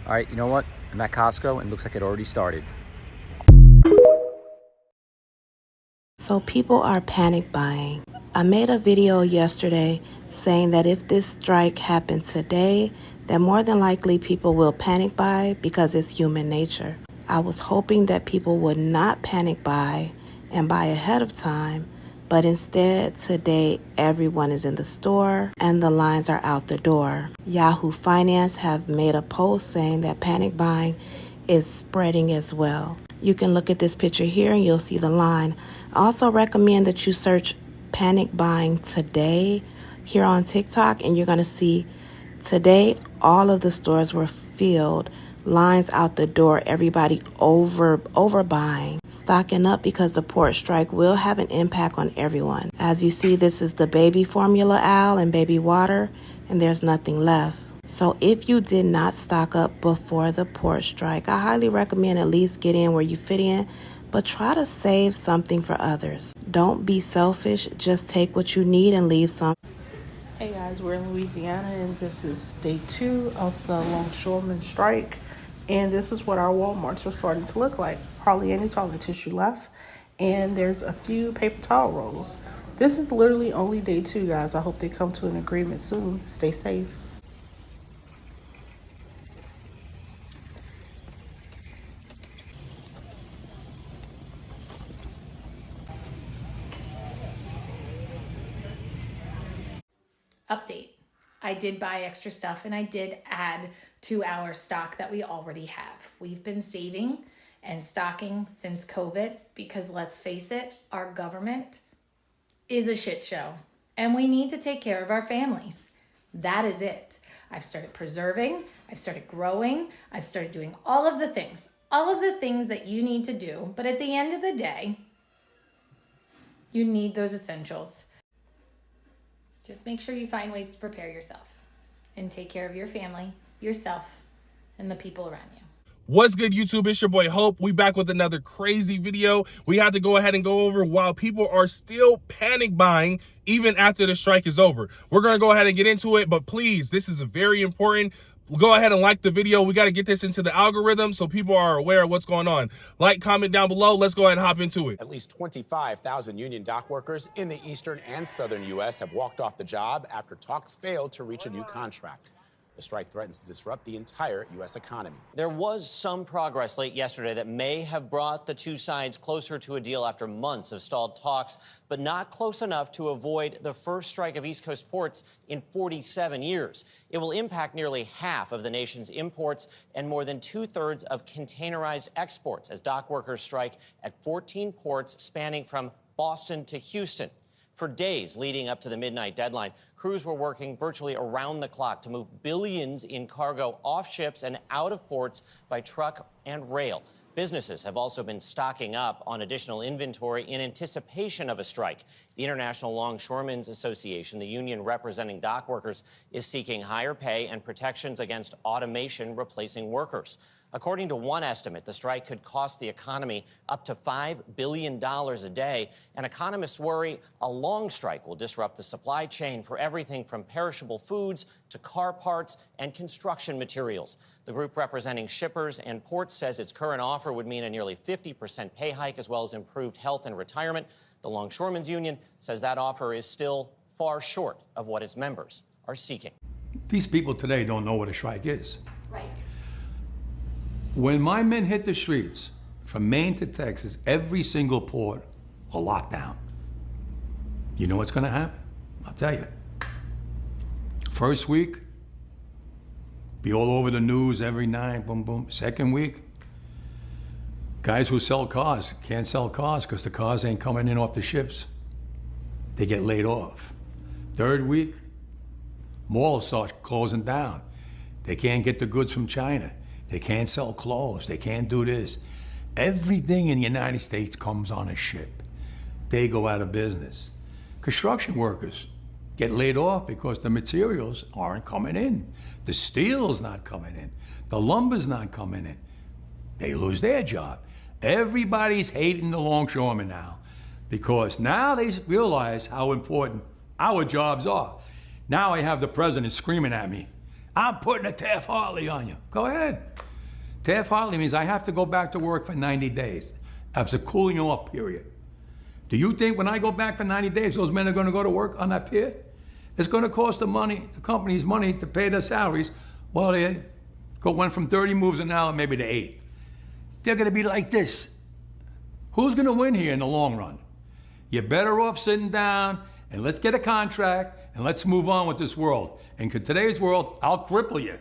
All right, you know what? I'm at Costco and it looks like it already started. So people are panic buying. I made a video yesterday saying that if this strike happened today, then more than likely people will panic buy because it's human nature. I was hoping that people would not panic buy and buy ahead of time, but instead today everyone is in the store and the lines are out the door. Yahoo Finance have made a post saying that panic buying is spreading as well. You can look at this picture here and you'll see the line. I also recommend that you search panic buying today here on TikTok, and you're going to see today all of the stores were filled, lines out the door, everybody overbuying, stocking up because the port strike will have an impact on everyone. As you see, this is the baby formula aisle and baby water, and there's nothing left. So if you did not stock up before the port strike, I highly recommend at least get in where you fit in, but try to save something for others. Don't be selfish. Just take what you need and leave some. Hey guys, we're in Louisiana and this is day 2 of the longshoreman strike. And this is what our Walmarts are starting to look like. Hardly any toilet tissue left. And there's a few paper towel rolls. This is literally only day 2, guys. I hope they come to an agreement soon. Stay safe. Update. I did buy extra stuff and I did add to our stock that we already have. We've been saving and stocking since COVID because let's face it, our government is a shit show and we need to take care of our families. That is it. I've started preserving, I've started growing, I've started doing all of the things that you need to do. But at the end of the day, you need those essentials. Just make sure you find ways to prepare yourself and take care of your family, yourself, and the people around you. What's good, YouTube? It's your boy Hope. We back with another crazy video. We had to go ahead and go over while people are still panic buying even after the strike is over. We're going to go ahead and get into it, but please, this is very important. Go ahead and like the video. We got to get this into the algorithm so people are aware of what's going on. Like, comment down below. Let's go ahead and hop into it. At least 25,000 union dock workers in the eastern and southern U.S. have walked off the job after talks failed to reach a new contract. The strike threatens to disrupt the entire U.S. economy. There was some progress late yesterday that may have brought the two sides closer to a deal after months of stalled talks, but not close enough to avoid the first strike of East Coast ports in 47 years. It will impact nearly half of the nation's imports and more than 2/3 of containerized exports as dock workers strike at 14 ports spanning from Boston to Houston. For days leading up to the midnight deadline, crews were working virtually around the clock to move billions in cargo off ships and out of ports by truck and rail. Businesses have also been stocking up on additional inventory in anticipation of a strike. The International Longshoremen's Association, the union representing dock workers, is seeking higher pay and protections against automation replacing workers. According to one estimate, the strike could cost the economy up to $5 billion a day, and economists worry a long strike will disrupt the supply chain for everything from perishable foods to car parts and construction materials. The group representing shippers and ports says its current offer would mean a nearly 50% pay hike as well as improved health and retirement. The Longshoremen's Union says that offer is still far short of what its members are seeking. These people today don't know what a strike is. Right. When my men hit the streets, from Maine to Texas, every single port will lock down. You know what's gonna happen? I'll tell you. First week, be all over the news every night, boom, boom. Second week, guys who sell cars can't sell cars because the cars ain't coming in off the ships. They get laid off. Third week, malls start closing down. They can't get the goods from China. They can't sell clothes. They can't do this. Everything in the United States comes on a ship. They go out of business. Construction workers get laid off because the materials aren't coming in. The steel's not coming in. The lumber's not coming in. They lose their job. Everybody's hating the longshoremen now because now they realize how important our jobs are. Now I have the president screaming at me. I'm putting a Taft-Hartley on you. Go ahead. Taft-Hartley means I have to go back to work for 90 days. That's a cooling off period. Do you think when I go back for 90 days, those men are going to go to work on that pier? It's going to cost the companies money to pay their salaries. Well, they went from 30 moves an hour maybe to 8. They're going to be like this. Who's going to win here in the long run? You're better off sitting down and let's get a contract and let's move on with this world. And in today's world, I'll cripple you.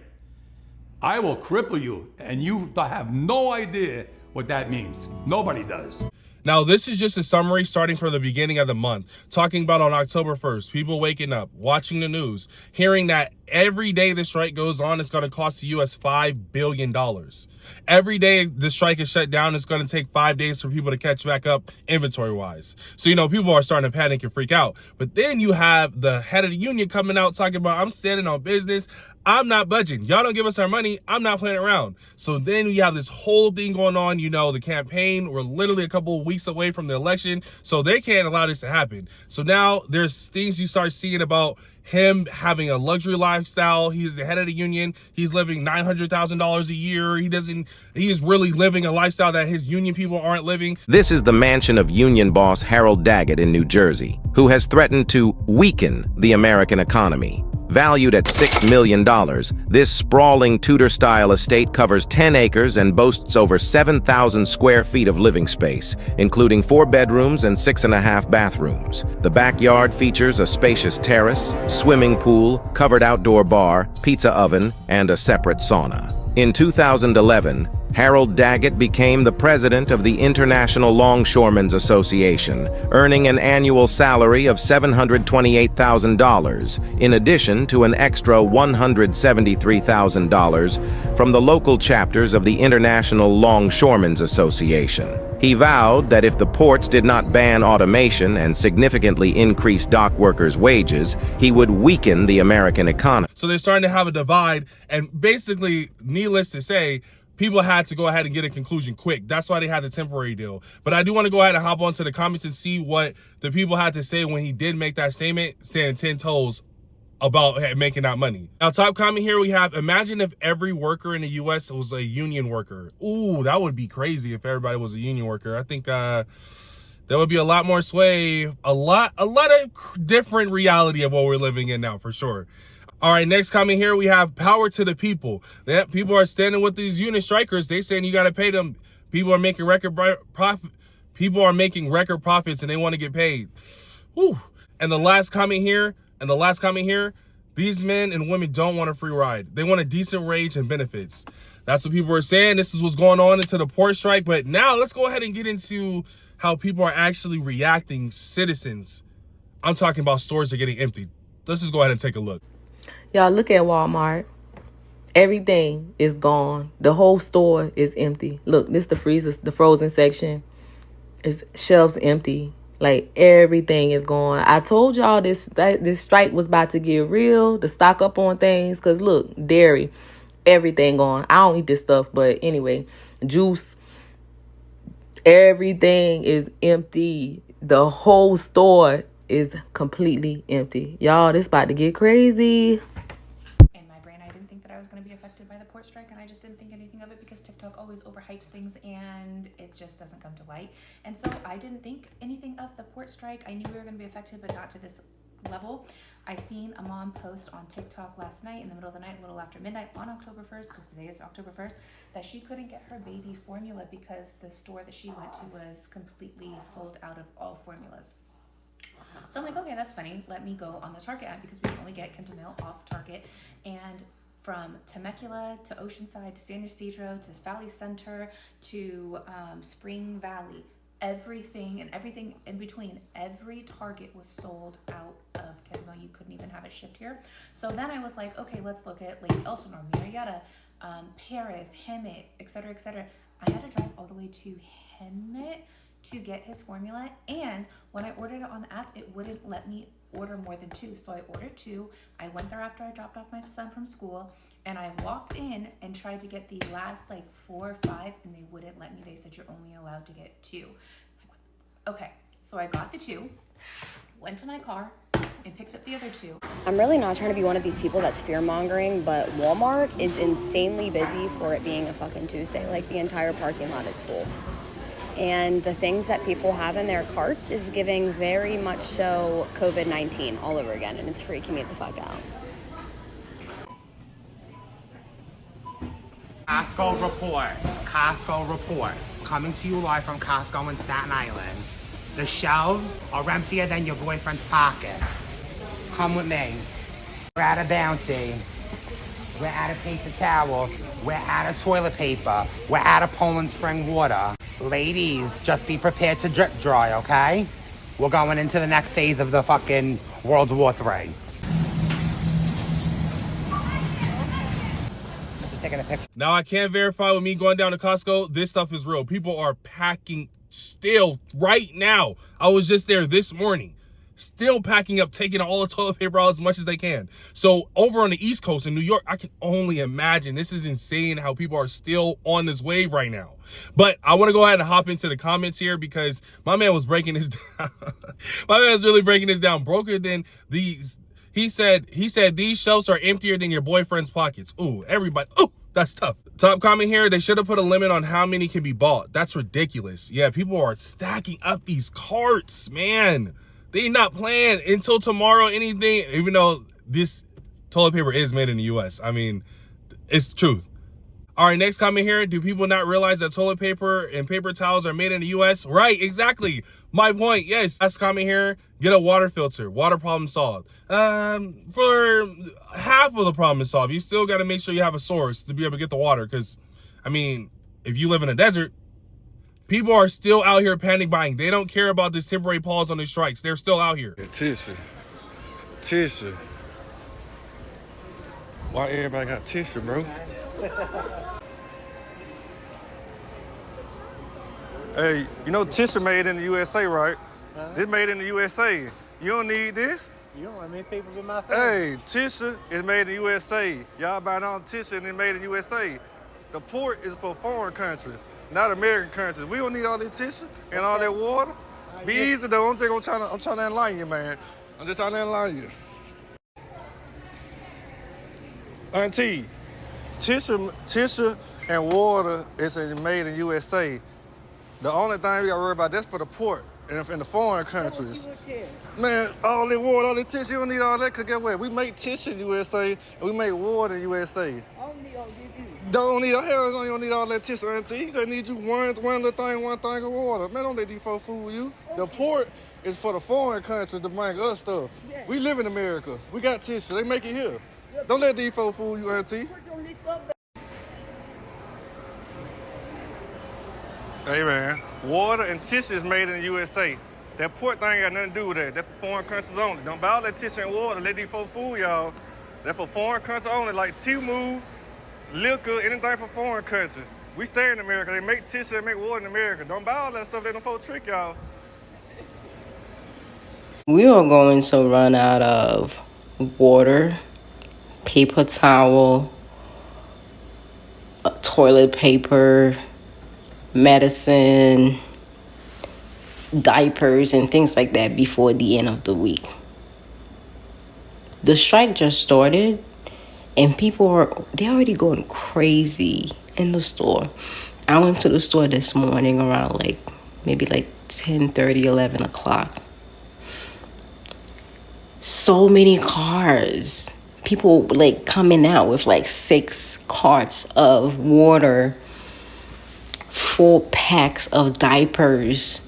I will cripple you, and you have no idea what that means. Nobody does. Now, this is just a summary starting from the beginning of the month, talking about on October 1st, people waking up, watching the news, hearing that every day the strike goes on, it's going to cost the U.S. $5 billion. Every day the strike is shut down, it's going to take 5 days for people to catch back up inventory-wise. So, people are starting to panic and freak out. But then you have the head of the union coming out talking about, I'm standing on business. I'm not budging. Y'all don't give us our money. I'm not playing around. So then we have this whole thing going on. The campaign, we're literally a couple of weeks away from the election. So they can't allow this to happen. So now there's things you start seeing about him having a luxury lifestyle. He's the head of the union. He's living $900,000 a year. He is really living a lifestyle that his union people aren't living. This is the mansion of union boss Harold Daggett in New Jersey, who has threatened to weaken the American economy. Valued at $6 million, this sprawling Tudor-style estate covers 10 acres and boasts over 7,000 square feet of living space, including 4 bedrooms and 6.5 bathrooms. The backyard features a spacious terrace, swimming pool, covered outdoor bar, pizza oven, and a separate sauna. In 2011, Harold Daggett became the president of the International Longshoremen's Association, earning an annual salary of $728,000, in addition to an extra $173,000 from the local chapters of the International Longshoremen's Association. He vowed that if the ports did not ban automation and significantly increase dock workers' wages, he would weaken the American economy. So they're starting to have a divide, and basically, needless to say, people had to go ahead and get a conclusion quick. That's why they had the temporary deal. But I do want to go ahead and hop onto the comments and see what the people had to say when he did make that statement, saying 10 toes about making that money. Now, top comment here we have, imagine if every worker in the U.S. was a union worker. Ooh, that would be crazy if everybody was a union worker. I think there would be a lot more sway, a lot of different reality of what we're living in now, for sure. All right, next comment here we have power to the people. That people are standing with these union strikers. They saying you got to pay them. People are making record profit. People are making record profits and they want to get paid. Whew. And the last comment here, these men and women don't want a free ride. They want a decent wage and benefits. That's what people are saying. This is what's going on into the port strike. But now let's go ahead and get into how people are actually reacting, citizens. I'm talking about stores are getting emptied. Let's just go ahead and take a look. Y'all look at Walmart. Everything is gone. The whole store is empty. Look, this is the freezer, the frozen section. It's shelves empty. Like everything is gone. I told y'all this strike was about to get real, to stock up on things. Cause look, dairy, everything gone. I don't eat this stuff, but anyway, juice, everything is empty. The whole store is completely empty. Y'all, this about to get crazy. In my brain, I didn't think that I was going to be affected by the port strike, and I just didn't think anything of it because TikTok always overhypes things and it just doesn't come to light. And so I didn't think anything of the port strike. I knew we were going to be affected, but not to this level. I seen a mom post on TikTok last night in the middle of the night, a little after midnight on October 1st, because today is October 1st, that she couldn't get her baby formula because the store that she went to was completely sold out of all formulas. So I'm like, okay, that's funny. Let me go on the Target app because we can only get Kentamil off Target. And from Temecula to Oceanside to San Ysidro to Valley Center to Spring Valley, everything in between, every Target was sold out of Kentamil. You couldn't even have it shipped here. So then I was like, okay, let's look at Lake Elsinore, Marietta, Paris, Hemet, etc., etc. I had to drive all the way to Hemet to get his formula, and when I ordered it on the app, it wouldn't let me order more than 2. So I ordered 2. I went there after I dropped off my son from school, and I walked in and tried to get the last 4 or 5, and they wouldn't let me. They said you're only allowed to get 2. Okay, So I got the 2, went to my car, and picked up the other 2. I'm really not trying to be one of these people that's fear-mongering, but Walmart is insanely busy for it being a fucking Tuesday. Like, the entire parking lot is full. And the things that people have in their carts is giving very much so COVID-19 all over again, and it's freaking me the fuck out. Costco report. Costco report. Coming to you live from Costco in Staten Island. The shelves are emptier than your boyfriend's pocket. Come with me. We're out of Bounty. We're out of paper towels. We're out of toilet paper. We're out of Poland Spring water. Ladies, just be prepared to drip dry, okay? We're going into the next phase of the fucking World War III. Taking a picture. Now, I can't verify with me going down to Costco. This stuff is real. People are packing still right now. I was just there this morning. Still packing up, taking all the toilet paper out as much as they can. So over on the East Coast in New York, I can only imagine. This is insane how people are still on this wave right now. But I want to go ahead and hop into the comments here because my man was breaking this down. My man was really breaking this down. Broker than these. He said these shelves are emptier than your boyfriend's pockets. Ooh, everybody. Ooh, that's tough. Top comment here. They should have put a limit on how many can be bought. That's ridiculous. Yeah, people are stacking up these carts, man. They not playing until tomorrow anything, even though this toilet paper is made in the U.S. I mean, it's true. All right, next comment here. Do people not realize that toilet paper and paper towels are made in the U.S.? Right, exactly. My point, yes. Last comment here. Get a water filter. Water problem solved. For half of the problem is solved. You still got to make sure you have a source to be able to get the water because, I mean, if you live in a desert, people are still out here panic buying. They don't care about this temporary pause on the strikes. They're still out here. Tissue. Why everybody got tissue, bro? Hey, you know tissue made in the USA, right? It's made in the USA. You don't need this. You don't want many people in my family. Hey, tissue is made in the USA. Y'all buying all tissue and it's made in the USA. The port is for foreign countries, not American countries. We don't need all that tissue and all that water. Be easy though. I'm trying to enlighten you, man. I'm just trying to enlighten you. Auntie, tissue and water is made in USA. The only thing we got to worry about, that's for the port and in the foreign countries. Man, all that water, all that tissue, you don't need all that, because guess what? We make tissue in USA, and we make water in USA. Don't need all that tissue, Auntie. You just need you one little thing, one thing of water. Man, don't let these folks fool you. The port is for the foreign countries to bring us stuff. We live in America. We got tissue. They make it here. Don't let these folks fool you, Auntie. Hey, man. Water and tissue is made in the USA. That port thing got nothing to do with that. That's for foreign countries only. Don't buy all that tissue and water. Let these folks fool y'all. That's for foreign countries only, like Timu, liquor, anything for foreign countries. We stay in America. They make tissue, they make water in America. Don't buy all that stuff. They don't folks trick y'all. We are going to run out of water, paper towel, toilet paper, medicine, diapers, and things like that before the end of the week. The strike just started, and they're already going crazy in the store. I went to the store this morning around maybe 10:30, 11 o'clock. So many cars. People coming out with 6 carts of water, 4 packs of diapers,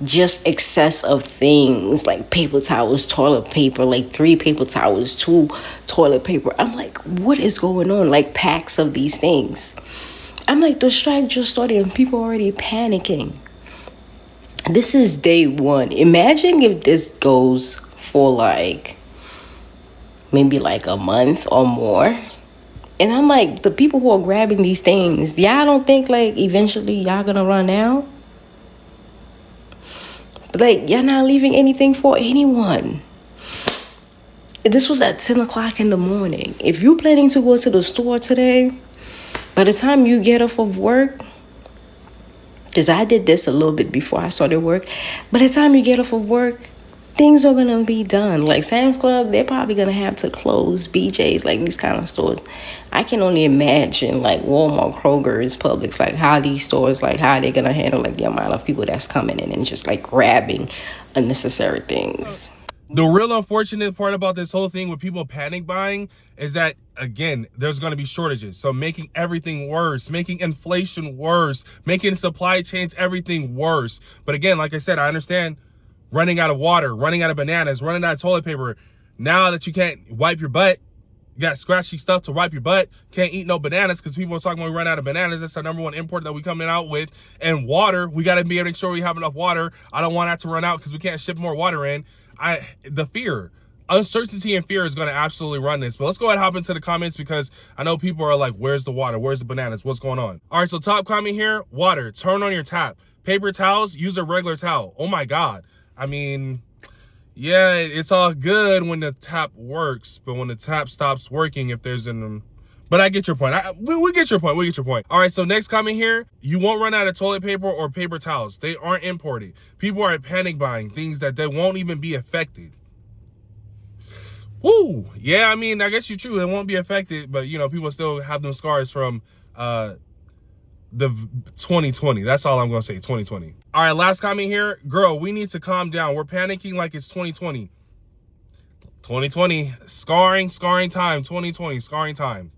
just excess of things like paper towels, toilet paper, 3 paper towels, 2 toilet paper. I'm like, what is going on? Packs of these things. I'm like, the strike just started and people are already panicking. This is day 1. Imagine if this goes for maybe a month or more. And I'm like, the people who are grabbing these things, y'all don't think eventually y'all gonna run out? But y'all not leaving anything for anyone. This was at 10 o'clock in the morning. If you're planning to go to the store today, by the time you get off of work, because I did this a little bit before I started work. By the time you get off of work, things are gonna be done. Like Sam's Club, they're probably gonna have to close. BJ's, like these kind of stores. I can only imagine like Walmart, Kroger's, Publix, like how these stores, like how they're gonna handle like the amount of people that's coming in and just like grabbing unnecessary things. The real unfortunate part about this whole thing with people panic buying is that, again, there's going to be shortages. So making everything worse, making inflation worse, making supply chains, everything worse. But again, like I said, I understand running out of water, running out of bananas, running out of toilet paper. Now that you can't wipe your butt, you got scratchy stuff to wipe your butt, can't eat no bananas because people are talking about we run out of bananas. That's our #1 import that we coming out with. And water, we got to be able to make sure we have enough water. I don't want that to run out because we can't ship more water in. The fear, uncertainty and fear is going to absolutely run this. But let's go ahead and hop into the comments because I know people are like, where's the water? Where's the bananas? What's going on? All right, so top comment here, water, turn on your tap. Paper towels, use a regular towel. Oh my God. I mean, yeah, it's all good when the tap works, but when the tap stops working, if there's an... But I get your point. We get your point. We get your point. All right, so next comment here. You won't run out of toilet paper or paper towels. They aren't imported. People are panic buying things that they won't even be affected. Woo! Yeah, I mean, I guess you're true. They won't be affected, but, you know, people still have them scars from the 2020. That's all I'm going to say, 2020. All right, last comment here. Girl, we need to calm down. We're panicking like it's 2020. 2020. Scarring time. 2020. Scarring time.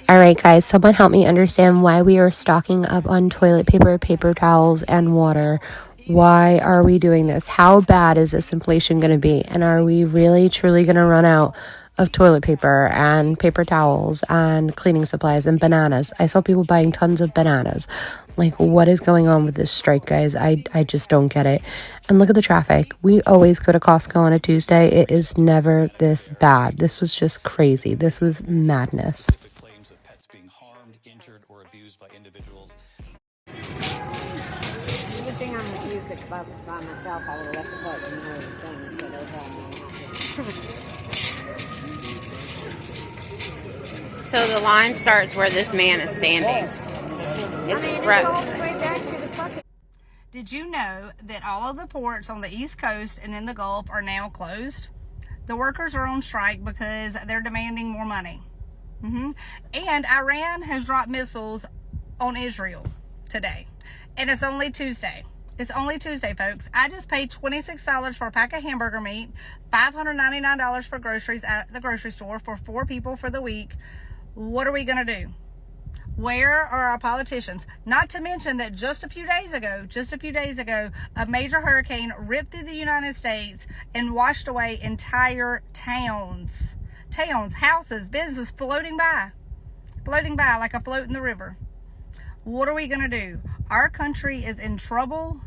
All right, guys, someone help me understand why we are stocking up on toilet paper, paper towels, and water. Why are we doing this? How bad is this inflation going to be? And are we really, truly going to run out of toilet paper and paper towels and cleaning supplies and bananas? I saw people buying tons of bananas. Like, what is going on with this strike, guys? I just don't get it. And look at the traffic. We always go to Costco on a Tuesday. It is never this bad. This was just crazy. This was madness. Good thing I'm with you, because by myself, I would have left the part and know everything, so no problem. So the line starts where this man is standing. It's rough. Did you know that all of the ports on the East Coast and in the Gulf are now closed? The workers are on strike because they're demanding more money. And Iran has dropped missiles on Israel today. And it's only Tuesday. It's only Tuesday, folks. I just paid $26 for a pack of hamburger meat, $599 for groceries at the grocery store for 4 people for the week. What are we going to do? Where are our politicians? Not to mention that just a few days ago, a major hurricane ripped through the United States and washed away entire towns. Houses, businesses floating by like a float in the river. What are we going to do? Our country is in trouble.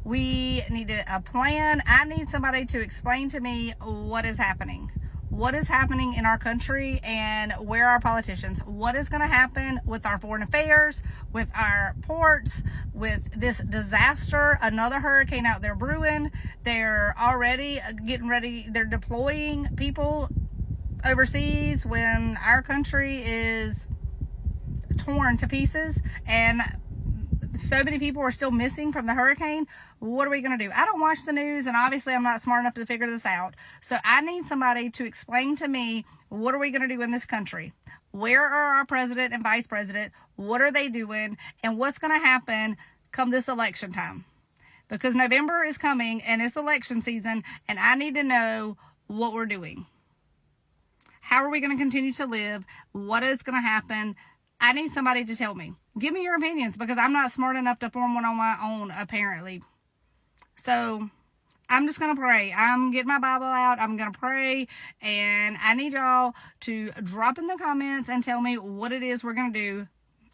We need a plan. I need somebody to explain to me what is happening. What is happening in our country and where are our politicians? What is going to happen with our foreign affairs, with our ports, with this disaster, another hurricane out there brewing? They're already getting ready. They're deploying people overseas when our country is torn to pieces and so many people are still missing from the hurricane. What are we going to do? I don't watch the news, and obviously I'm not smart enough to figure this out. So I need somebody to explain to me, what are we going to do in this country? Where are our president and vice president? What are they doing? And what's going to happen come this election time? Because November is coming and it's election season, and I need to know what we're doing. How are we going to continue to live? What is going to happen? I need somebody to tell me. Give me your opinions, because I'm not smart enough to form one on my own, apparently. So I'm just going to pray. I'm getting my Bible out. I'm going to pray. And I need y'all to drop in the comments and tell me what it is we're going to do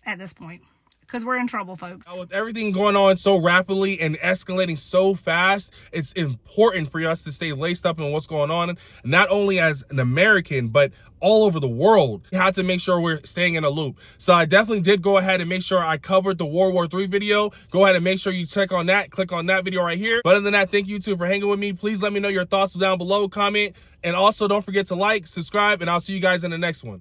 at this point. Because we're in trouble, folks. With everything going on so rapidly and escalating so fast, it's important for us to stay laced up in what's going on, not only as an American, but all over the world. We have to make sure we're staying in a loop. So I definitely did go ahead and make sure I covered the World War III video. Go ahead and make sure you check on that. Click on that video right here. But other than that, thank you too for hanging with me. Please let me know your thoughts down below, comment, and also don't forget to like, subscribe, and I'll see you guys in the next one.